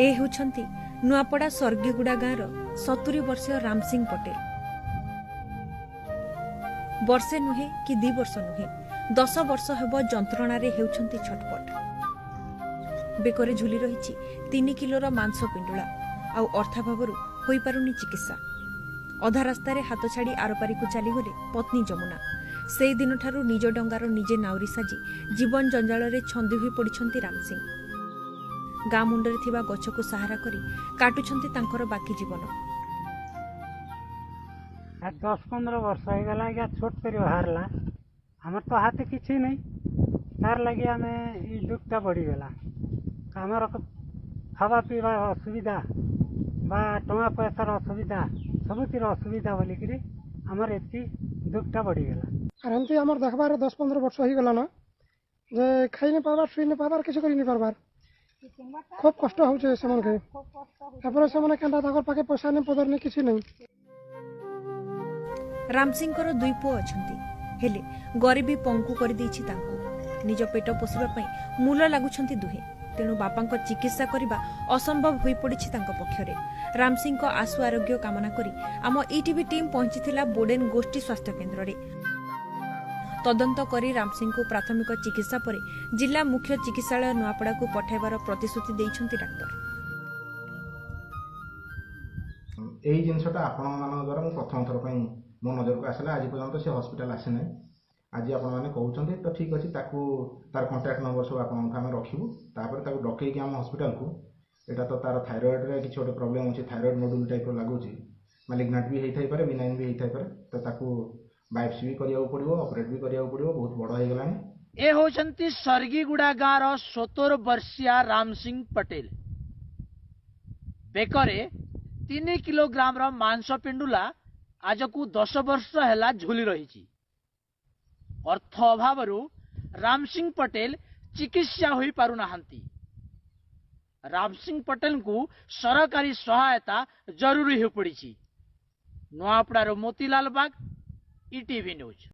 ए होछंती नुआपड़ा स्वर्गीयगुड़ा गाँवर 70 वर्षीय राम सिंह पटेल। वर्षे नुहे कि 2 वर्ष नुहे 10 वर्ष हेब जंत्रणारे हेउछंती छटपट। बेकरे झुली रही 3 किलोर मांस पिंडुला आउ अर्थाभावरू होई पारुनी चिकित्सा। अधा रास्तार हाथ छाड़ी आरपारी को चलीगले पत्नी जमुना। से दिन ठारू निज डंगार निजे नाउरी साजी जीवन जंजाल छंदी हुई पड़िछंती राम सिंह। गाँ मुंडरे थिबा गछ को सहारा करी काटुछंती तांकर बाकी जीवन। 10-15 वर्ष हो गला क्या छोट कर बाहरला हमर तो हाथ किसी नहीं तार लगे आम दुखटा बढ़ी गला आमर खावा पीवा असुविधा बा टंका पैसार असुविधा सबुतिर असुविधा बोलिक आमर एति दुखटा बढ़ी गला। एमती आम देखबार 10-15 वर्ष हो गला ना जे खाई नहीं पार्बार शुई नहीं पार्बार किसी कर नहीं पार्बार खूब कष्ट होचे पाखे पैसा नहीं पदर नहीं किसी नहीं। राम सिंह 2 पुओ अछंती हेले गरीबी पंकु कर देछि तांको। निज पेट पोषिबा पई मूल लागुछंती दुहे। तेणु बापांको चिकित्सा करिबा असंभव होई पड़िछि तांको पक्षरे। राम सिंह को आशु आरोग्य कामना करी आम ईटीवी टीम पहुंचीथिला बोडेन गोष्ठी स्वास्थ्य केन्द्र रे। तदंत करी राम सिंह को प्राथमिक चिकित्सा परे जिला मुख्य चिकित्सालय नुआपड़ा को पठाइबार प्रतिश्रुति दैछंती डाक्टर। एही जिनसटा आपण मान द्वारा मु प्रथम थर पई मो नजर को आसला। आज पर्यंत से हॉस्पिटल आसे ना आज आपण मैंने कहते तो ठीक अच्छे तार कॉन्टैक्ट नंबर सब आम रखू तापर डकईकि आम हॉस्पिटल को एटा तो तार थायरॉइड रे किसी गोटे प्रॉब्लम अच्छे थायरॉइड नोडुल टाइप लगुच मालिग्नाट भी होता है बिनाइन भी होता है तो ताकू बायोप्सी भी करिया पड़ो ऑपरेट भी करिया पड़ो बहुत बड़ हो गलानी। ए होचंती स्वर्गीयगुड़ा गाँव 70 वर्षीय राम सिंह पटेल। बेकरे 3 किलोग्राम मांस पिंडुला आज को 10 वर्ष है झुली रही। अर्थ अभाव राम सिंह पटेल चिकित्सा हो पारुना। राम सिंह पटेल को सरकारी सहायता जरूरी हो पड़ी। नुआपड़ार मोतीलाल बाग, ईटीवी न्यूज।